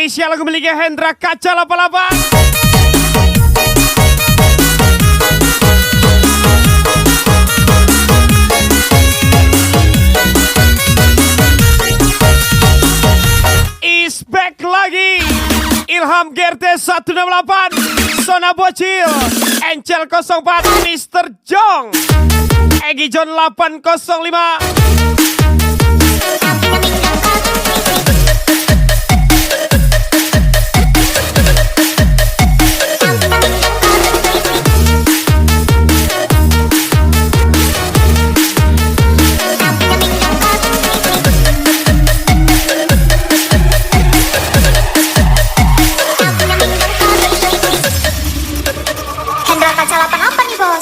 Spesial lagu miliknya Hendra Kaca 88. Is back lagi. Ilham GRT 168, Sona Bocil, Encel 04, Mr. Jong, Egi John 805.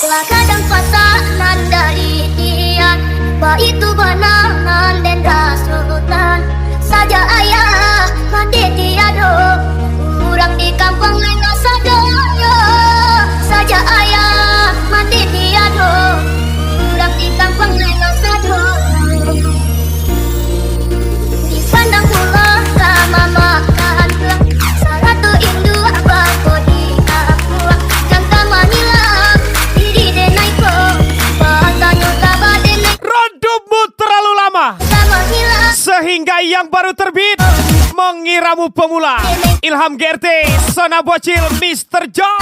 Kadang pasangan dari dia, itu benangan dan rasutan saja ayah mati tiado, kurang di kampung lain sadaya saja ayah mati tiado, kurang di kampung lain sadaya di pandang pula kama makan salah tu indu abang kodi aku jangka manila. Rodupmu terlalu lama sehingga yang baru terbit mengiramu pemula. Ilham GRT, Sona Bocil, Mr. John.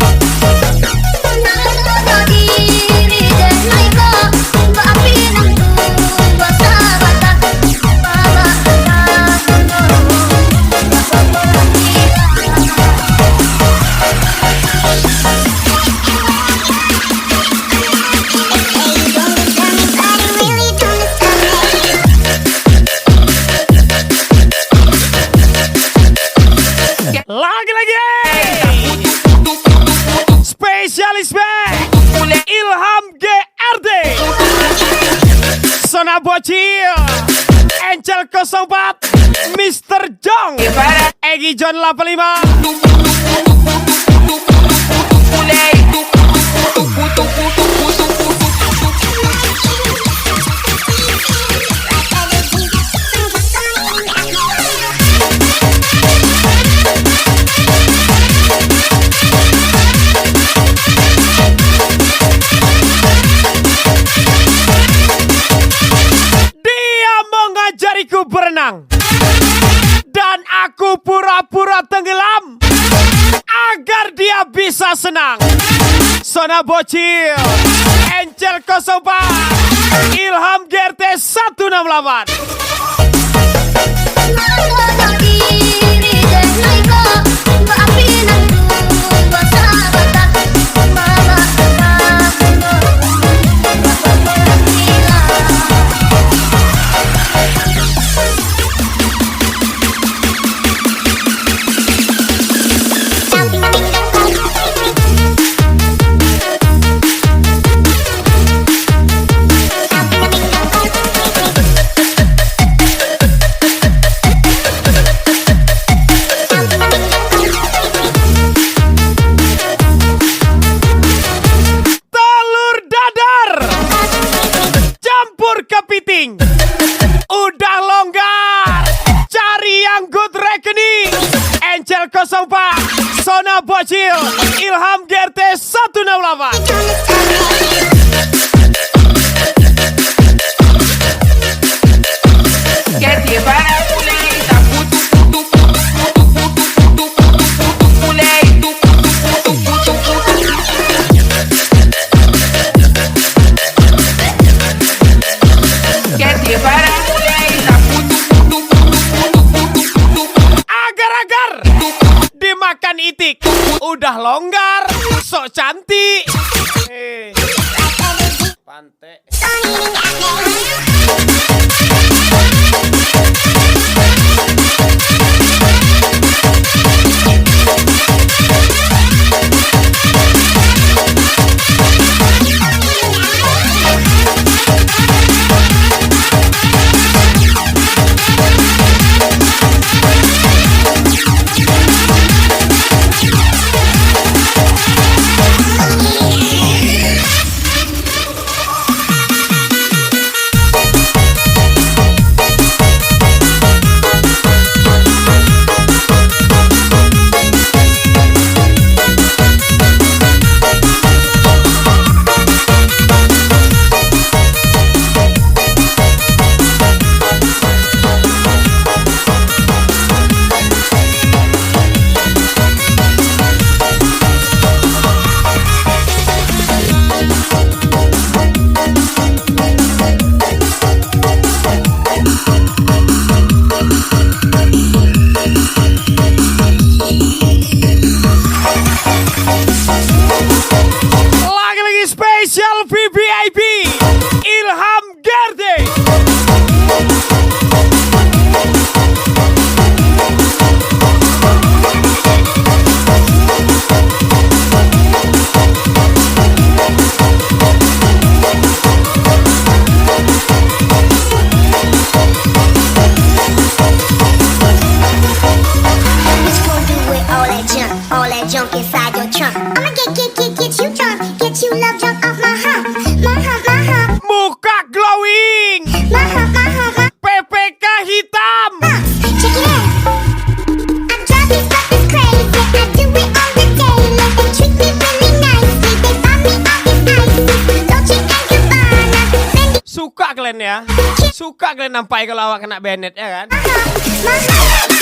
Lagi-lagi spesialis back Ilham GRT, Sona Bocil, Encel 04, Mr. Jong, Egi John 85. Mengajariku berenang dan aku pura-pura tenggelam agar dia bisa senang. Sona Bocil, Encel 04, Ilham GRT 168. Udah longgar, cari yang good reckoning. Encel 04, Sona Bocil, Ilham GRT 168. udah longgar, sok cantik. Pantai. Spesial VVIP Ilham Gerde. All that junk inside your trunk. I'ma get you drunk, get you love drunk off my hump, my hump, my hump. Muka glowing, my hump, my hump, my PPK hitam. Check it out. I drive these fuckers crazy. I do it on the daily. They treat me really nicely. They buy me all these ices. Dolce and Gabbana, Fendi. Suka kalian ya? Suka kalian nampai kalau awak kena Bennett ya kan? My hump.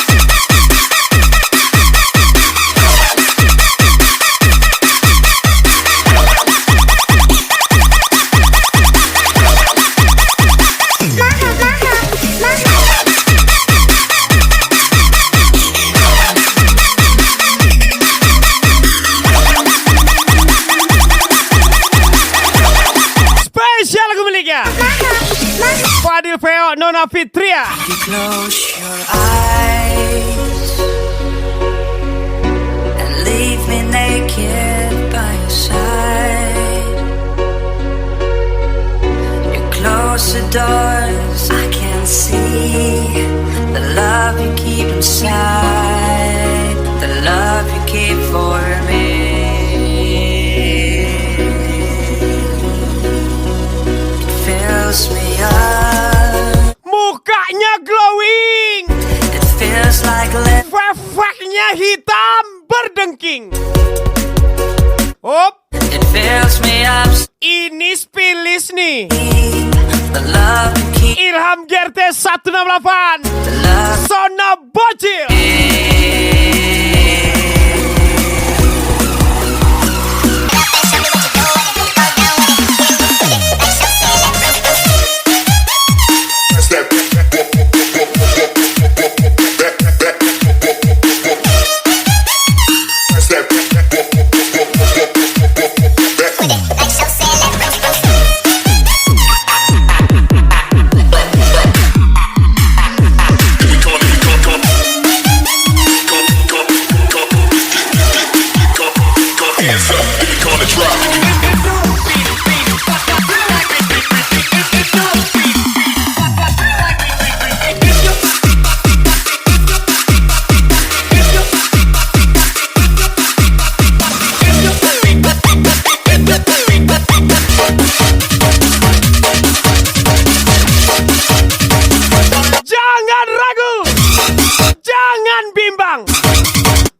Spesial lagu miliknya Fadil Feo, Nona Fitria. You close your eyes and leave me naked by your side. You close the doors, I can't see the love you keep inside, the love you keep for me. It fills me up. Mukanya glowing, It feels like fefeknya hitam berdengking. Op, it fills me up. ini spilis nih. The love you keep, Ilham Gerte 168, the love Sona Bocil. Jangan ragu, jangan bimbang.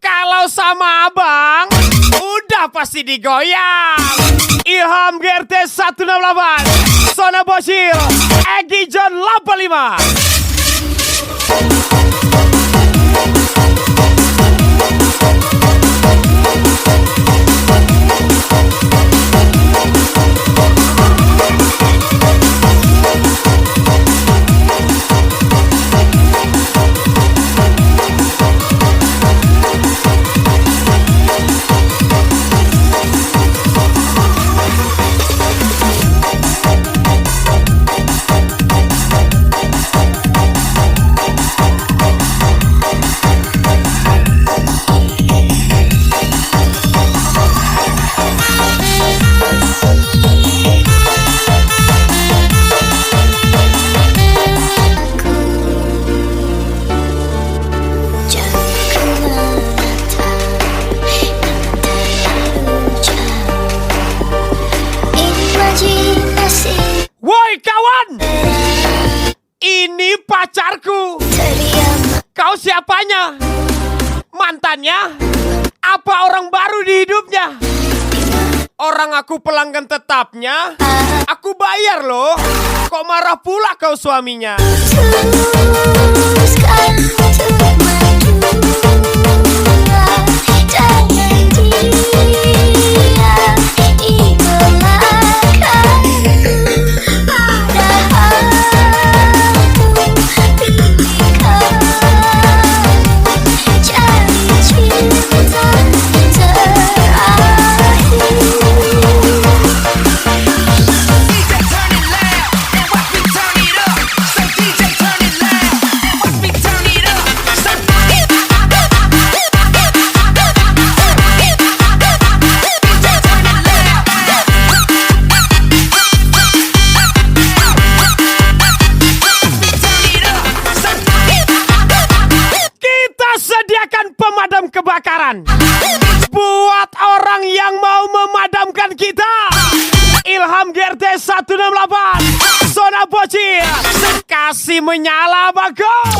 Kalau sama abang, udah pasti digoyang. Ilham Gerte 168, Sona Bocil, Egi John 85. Kau siapanya? Mantannya? Apa orang baru di hidupnya? Orang aku pelanggan tetapnya. Aku bayar loh. Kok marah pula kau suaminya? Pemadam kebakaran buat orang yang mau memadamkan kita. Ilham GRT 168 Zona Bocil kasih menyala bagus.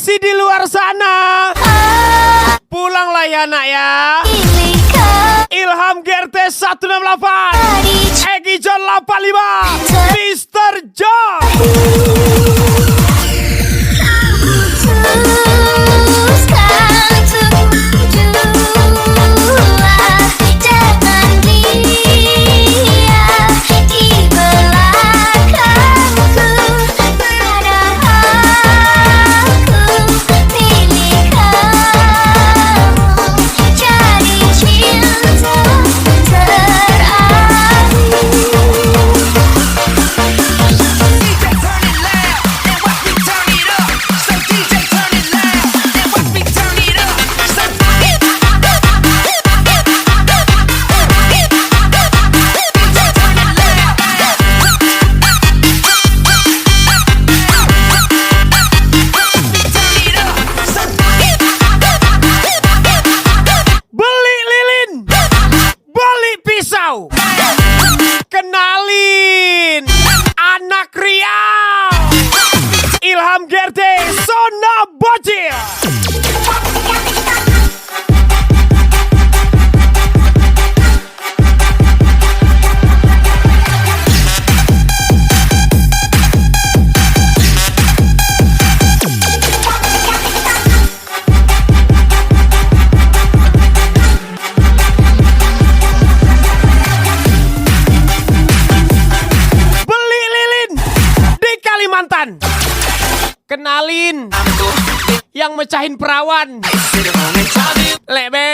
Di luar sana. Pulanglah ya nak ya. Ilham GRT 168 Egi John 85 Mr. John. Kenalin anak Riau, Ilham GRT Zona Bocil. Kenalin yang mecahin perawan, Lebe.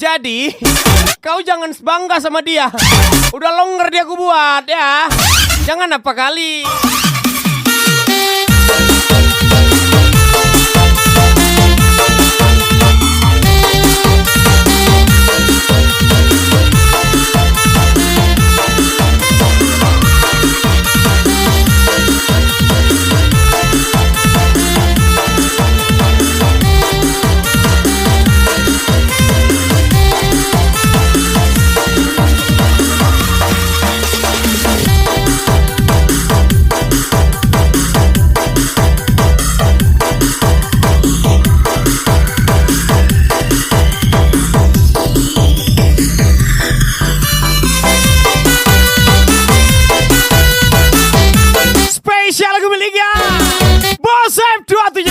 Jadi kau jangan bangga sama dia. Udah longgar dia aku buat ya. Jangan apa kali. miliknya Bosep 27.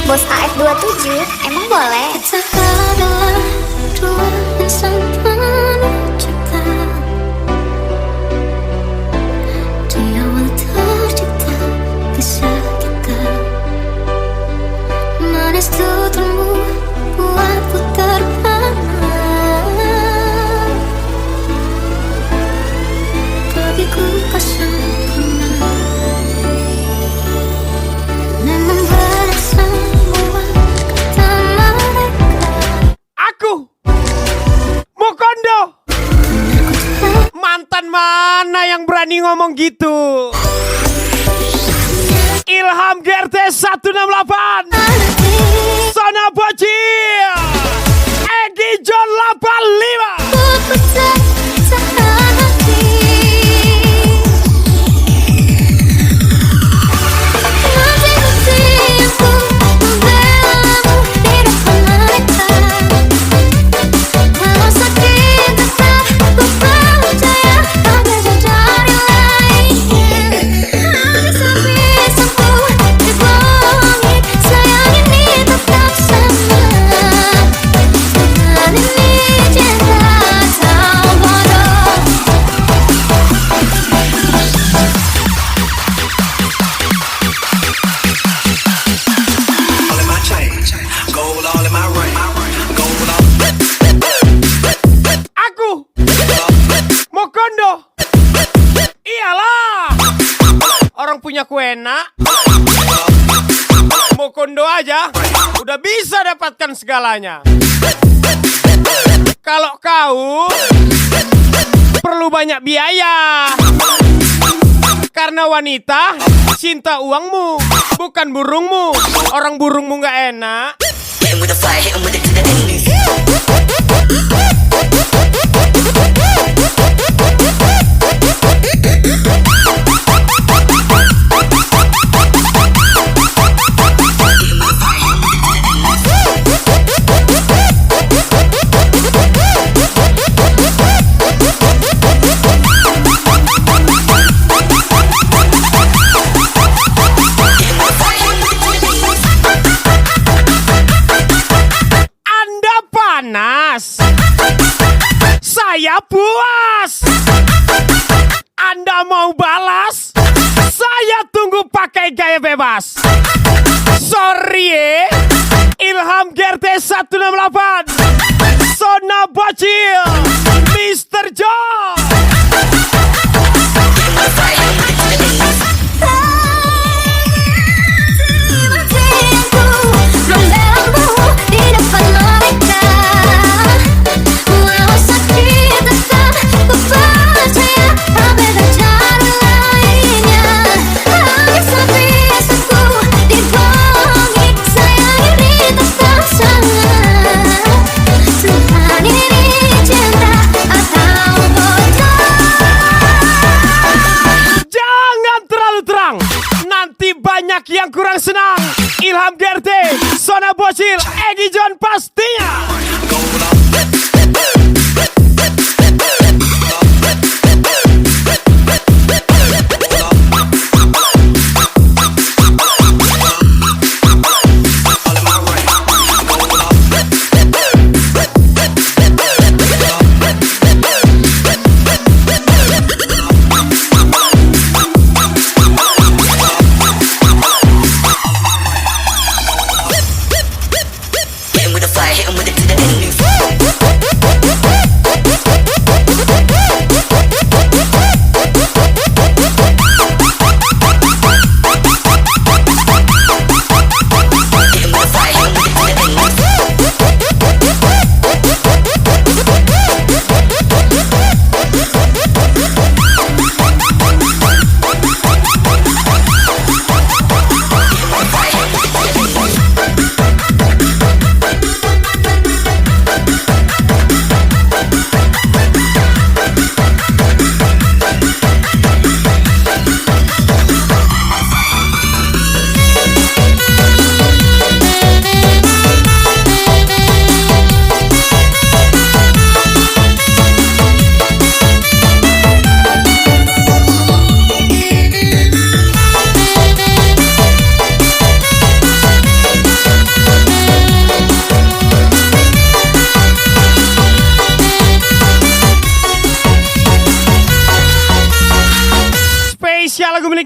Bos AF27 emang boleh? Kita adalah dua insan penuh cinta. Di awal tercipta kisah kita. Manis tuturmu buatku terpana. Bagiku kau sempurna. Memang berat semua kata mereka. Aku Mokondo. Mantan mana yang berani ngomong gitu? Ilham GRT 168, Sona Bocil, Egi John 85. Ku tak hati. Mati-matiku membelamu di depan mereka. Walau sakit tetap ku percaya ada jari lainnya. Habis-habisanku dibohongi, sayang ini tetap sama. Tuhan ini cinta atau bodoh. All in my chain, gold all in my ring, gold all. Aku Mokondo. Iyalah, orang punya kuena Mokondo aja udah bisa dapatkan segalanya. Kalau kau perlu banyak biaya, karena wanita cinta uangmu, bukan burungmu. Orang burungmu gak enak. Hit 'em with a fire, hit 'em with it to the enemies. Anda panas, saya puas. Anda mau balas, saya tunggu pakai gaya bebas. Sorry Ilham GRT 168, Sona Bocil, Mr. John. Mati-matiku membelamu di depan mereka. Walau sakit tetap ku percaya ada cara lainnya. Habis-habisanku dibohongi, sayang ini tetap sama. Tuhan ini cinta atau bodoh. Jangan terlalu terang, nanti banyak yang kurang senang. Ilham GRT, Sona Bocil, Egi John pastinya.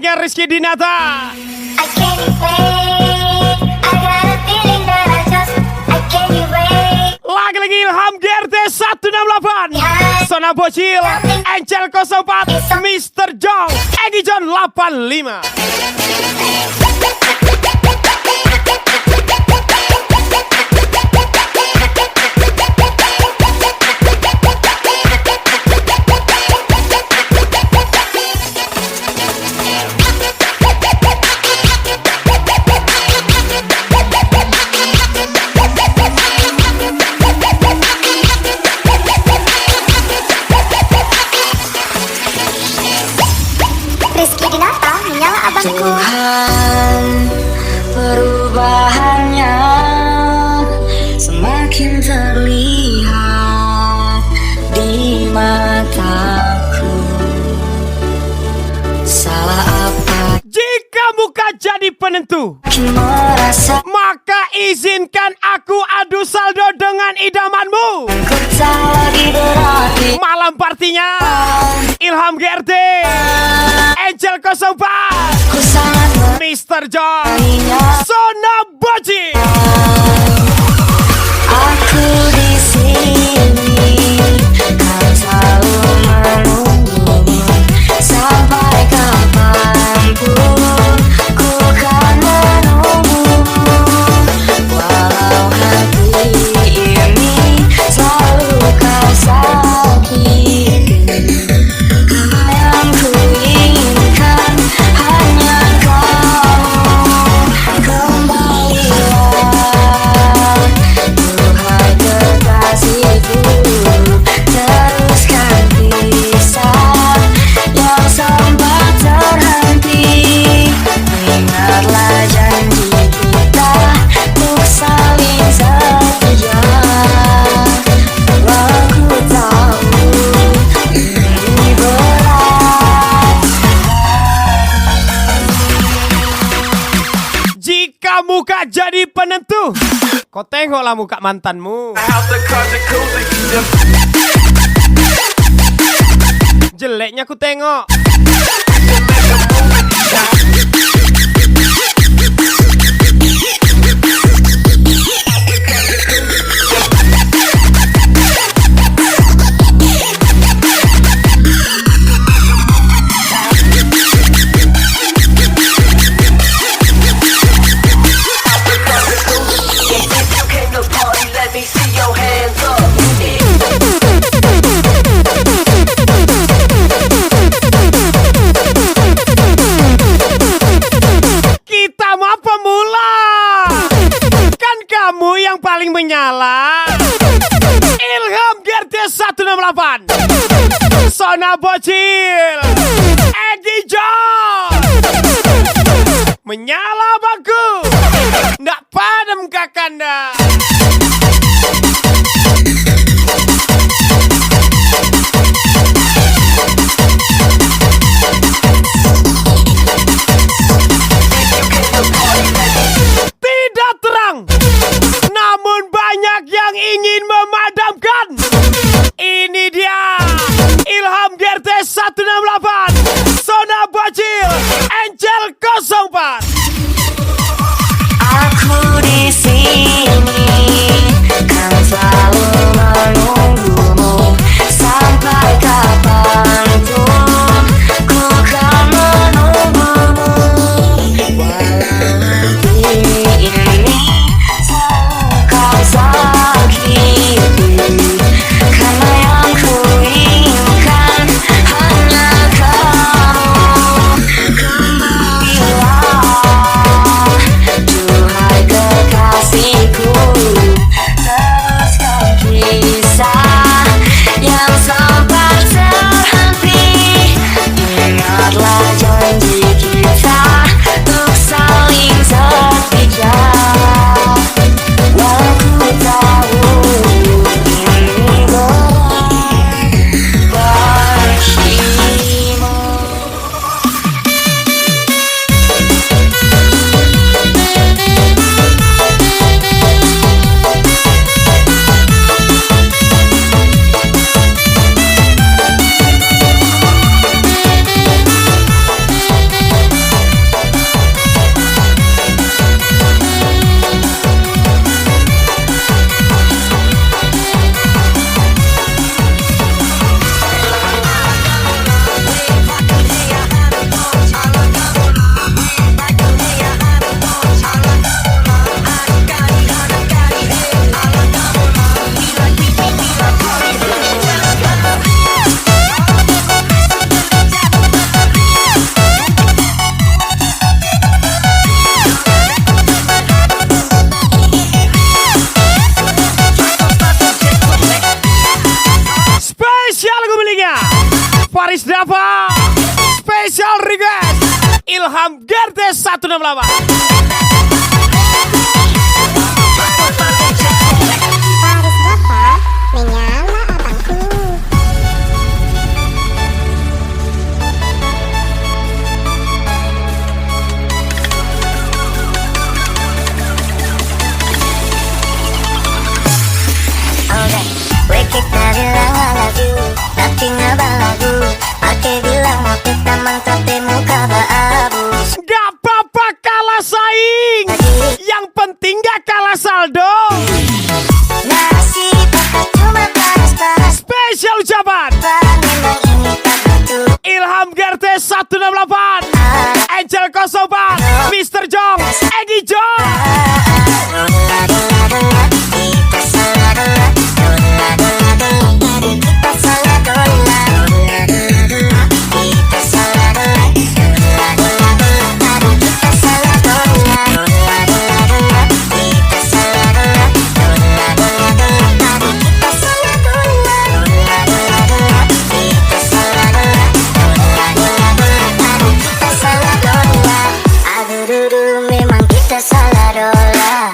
Featuringnya Rizky Dinata. I can't wait. I got a feeling that I can't wait. Lagi-lagi Ilham GRT 168, Sona Bocil, Angel 04, Mr. Jong, Egi John 85. Rizky Dinata, menyala abangku. Tuhan, perubahannya semakin terlihat di mataku. Salah apa Jika muka jadi penentu, makin merasa maka izinkan aku adu saldo dengan idamanmu. ku tak lagi berarti. Malam partinya Ilham GRT, Angel 04, Ku sangat Mr. John, menyayanginya. Sona Bocil. Aku di sini kan selalu menunggu sampai kapanpun ku kan menunggu. Walau hati ini selalu kau sakiti, yang ku inginkan hanya kau. Kembalilah Duhai kekasihku, teruskan kisah yang sempat terhenti. Ingatlah janji kita untuk saling setia. Walau ku tahu ini berat. Jika muka jadi penentu, kau tengoklah muka mantanmu. Jeleknya ku tengok. Kita mah pemula, kan kamu yang paling menyala. Ilham GRT 168, Sona Bocil, Egi John. Menyala bangku, ndak padam kakanda. Tidak terang, namun banyak yang ingin memadamkan. Ini dia Ilham GRT 168, Sona Bocil, Angel 04. Aku di sini Paris Dava. Special request Ilham Gerte 168. Paris Dava, menyala abangku. Wake kita bilang I love you, tapi ngabang lagu. Ake bilang mau kita mangkat muka baabu. Gak apa-apa kalah saing, yang penting gak kalah saldo. Nasi bakar cuma panas-panas. Spesial ucapan Memang ini tak betul. Ilham Gerte 168, Angel 04, Mr. Jong, Egi Jong. Kita salah doa. Kita salah doa. Kita salah doa. Kita salah doa. Kita salah doa. Kita salah doa. Kita salah doa. Kita salah doa. Aduh, memang kita salah doa.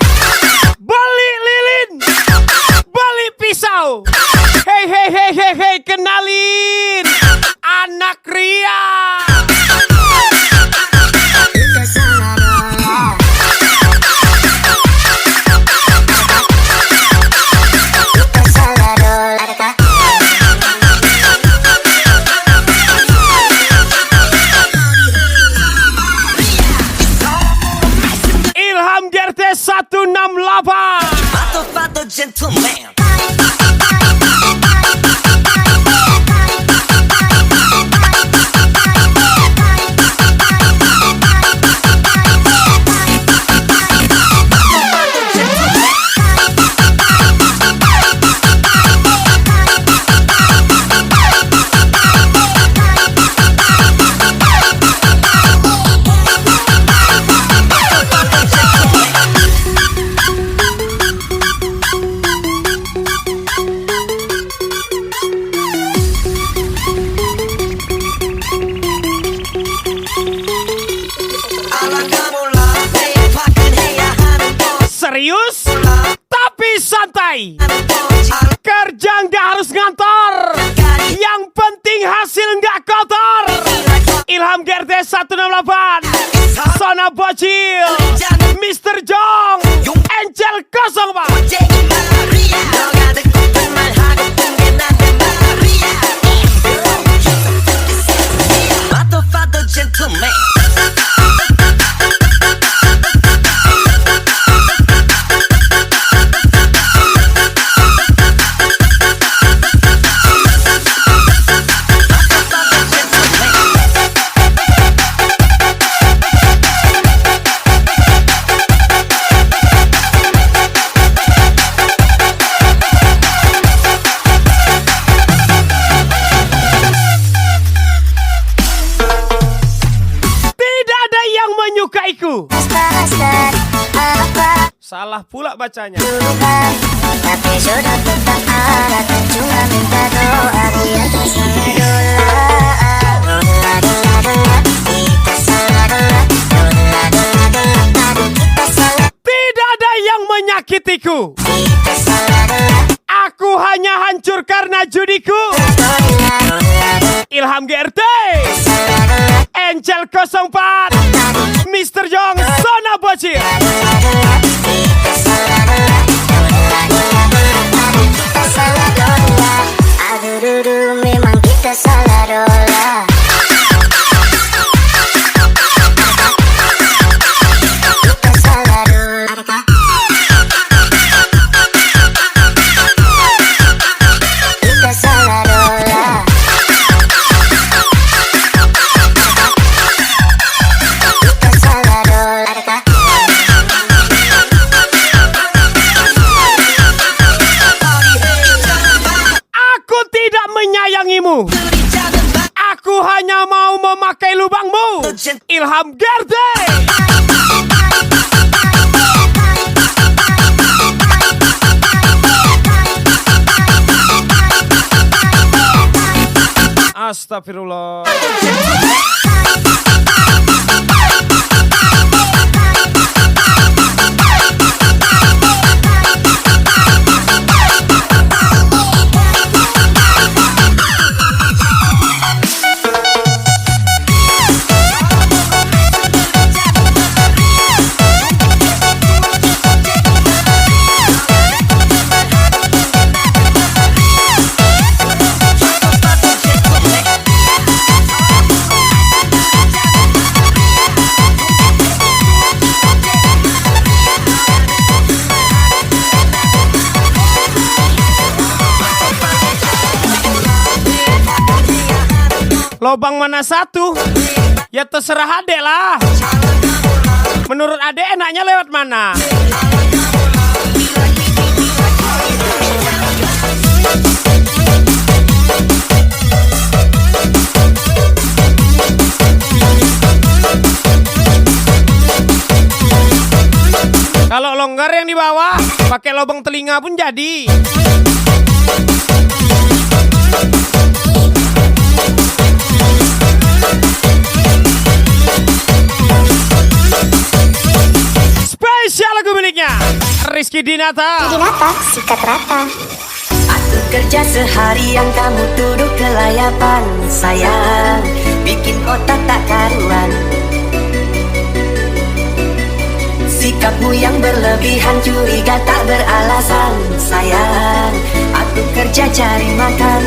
Bali lilin, Bali pisau. Hei hei hei hei hei, kenalin anak Ria. Kita salah doa. Kita salah doa. Adakah? Ilham Gerte 168. Fatto gentleman. Serius? Tapi santai. Kerja nggak harus ngantor. Yang penting hasil nggak kotor. Ilham Gerte 168, Sona Bocil, Mr. Jong, Angel 04. Fatto gentleman. Tidak ada yang menyukaiku. Panas-panas apa Salah pula bacanya. Tuhan, tapi sudah tetap ada. Cuma minta doa biar tak salah doa. Kita salah doa. Kita salah. Tidak ada yang menyakitiku. Kita salah doa. Aku hanya hancur karena judiku. Ilham Gerte, Angel 04, Mr. Jong, Sona Bocil. Kita salah doa. Kita salah doa. Aduh, memang kita salah doa. Kita salah doa. Kita salah doa. Kita salah doa. Aku tidak menyayangimu. Aku hanya mau memakai lubangmu. Ilham Gerte. Astagfirullah. Lobang mana satu? Ya terserah adek lah. Menurut adek enaknya lewat mana? Kalau longgar yang di bawah, pakai lubang telinga pun jadi. Spesial lagu miliknya Rizky Dinata. Dinata, sikat rata. Aku kerja seharian, kamu duduk ke layapan. Sayang, bikin otak tak karuan. Sikapmu yang berlebihan, curiga tak beralasan. Sayang, aku kerja cari makan.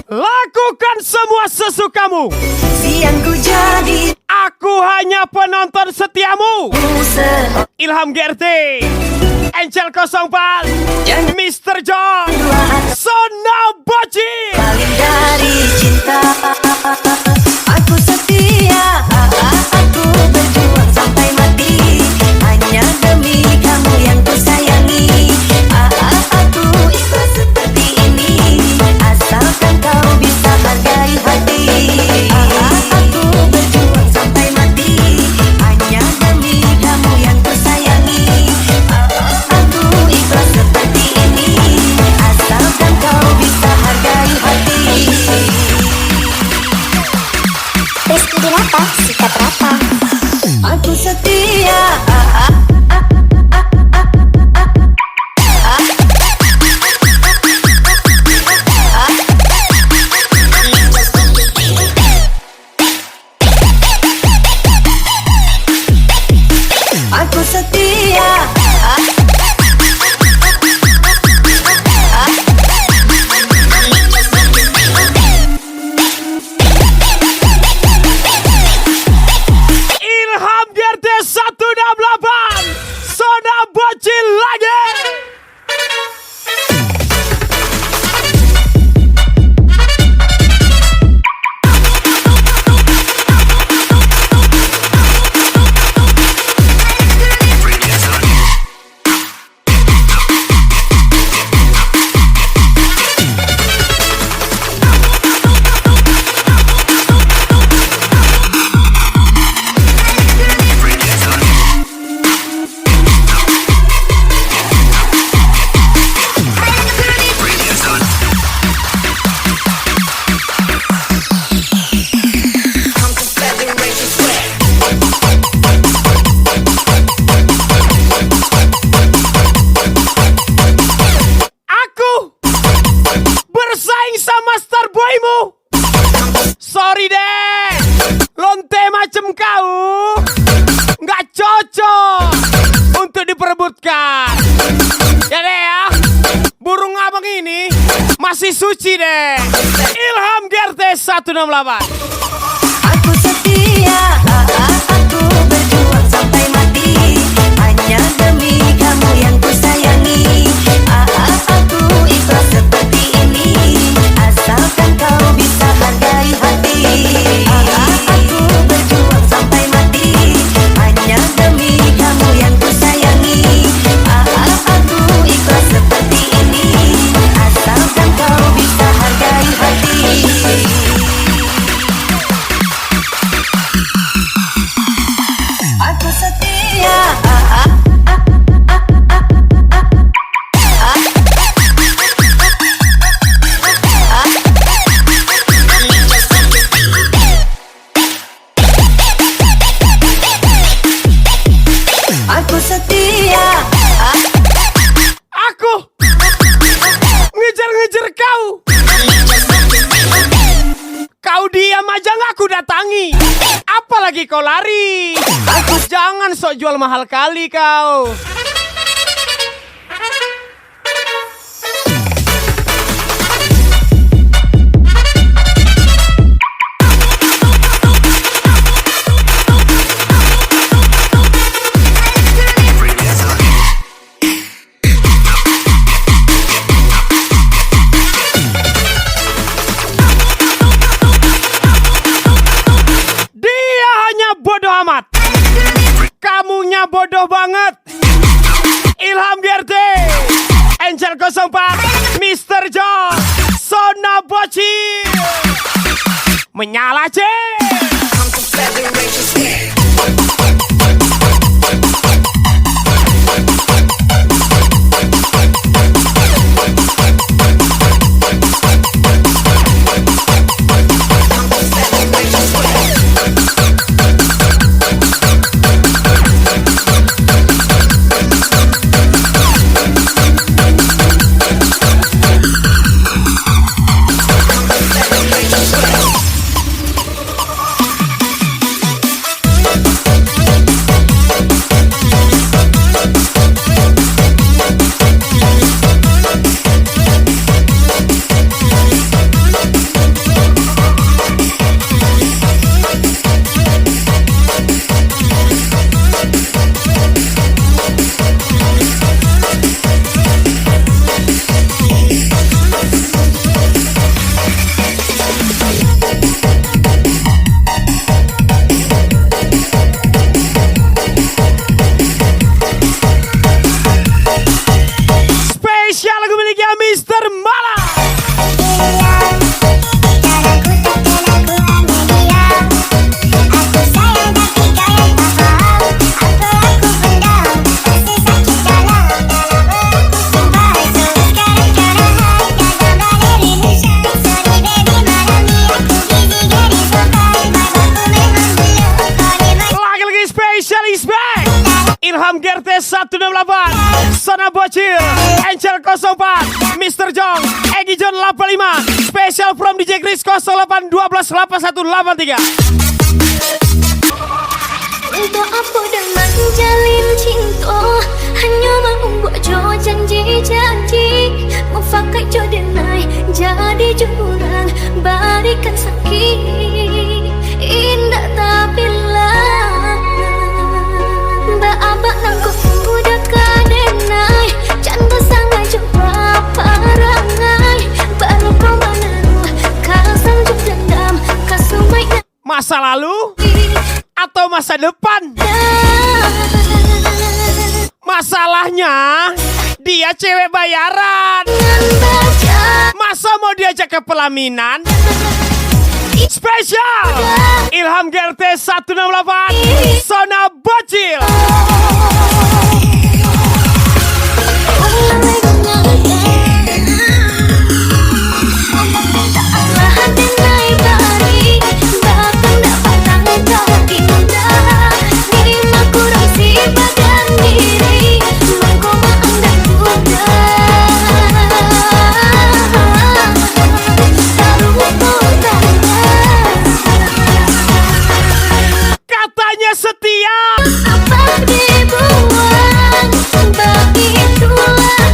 Lakukan semua sesukamu. Siang ku jadi Aku hanya penonton setiamu. musuh. Ilham GRT, Angel 04, Mr. John, Sona Boci. Paling dari cinta, aku setia. Aku berjuang sampai mati, hanya demi kamu yang ku sayangi. Aku ikhlas seperti ini, asalkan kau bisa hargai hati. Aku berjuang sampai mati, hanya demi kamu yang ku sayangi. Aku ikhlas seperti ini, asalkan kau bisa hargai hati. Rizky Dinata, sikat rata. Aku setia. Aku setia. Ilham GRT 168, Sona Boci lagi. Aku bersaing sama Starboymu. Sorry deh, lonte macam kau nggak cocok untuk diperebutkan. Ya deh ya, burung abang ini masih suci deh. Ilham GRT 168. Aku setia. Aku berjuang sampai mati, hanya demi kamu yang ku sayangi. Aku ikhlas seperti ini, asalkan kau bisa hargai hati. Aku berjuang sampai mati, hanya demi kamu yang ku sayangi. Aku ikhlas seperti ini, asalkan kau bisa hargai hati. kau. Kau diam aja nggak aku datangi. Apalagi kau lari. Jangan sok jual mahal kali kau. Dia hanya bodoh amat. Kamunya bodoh banget. Ilham GRT, Angel 04, Mr. John, Sona Bocil. Menyala cek. Spesial lagu miliknya Mr. Mala. Lagi-lagi spesial is back. Ilham GRT 168, Sona Bocil, Angel 04, Mr. Jong, Egi John 85, Special from DJ Chris 08 12 81 83. Untuk apa dan menjalin cinta, hanya membuat jo janji-janji, mufakat jo denai, jadi jurang, barikan sakit, indah tapi lah. Abak nangkut udah kadenai, cantik sangat coba parangai, baru kau menaruh kasang juk dendam, kasumai. Masa lalu atau masa depan? Masalahnya dia cewek bayaran. Masa mau diajak ke pelaminan? Spesial Ilham GRT 168, Sona Bocil. Katanya setia. Apa dibuang, begitulah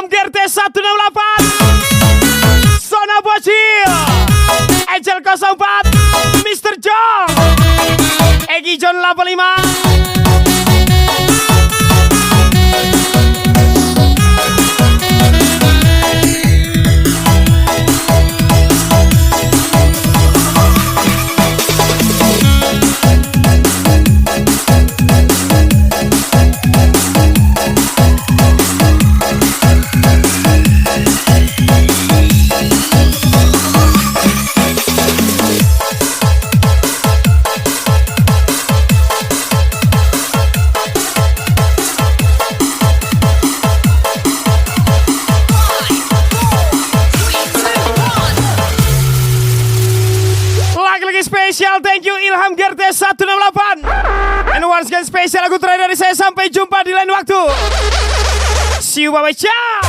Ilham Gerte 168, Sona Bocil, Angel 04, Mr. John, Egi John 85. Spesial, thank you Ilham Gerte 168. And once again spesial lagu terakhir dari saya. Sampai jumpa di lain waktu. See you, bye-bye, ciao.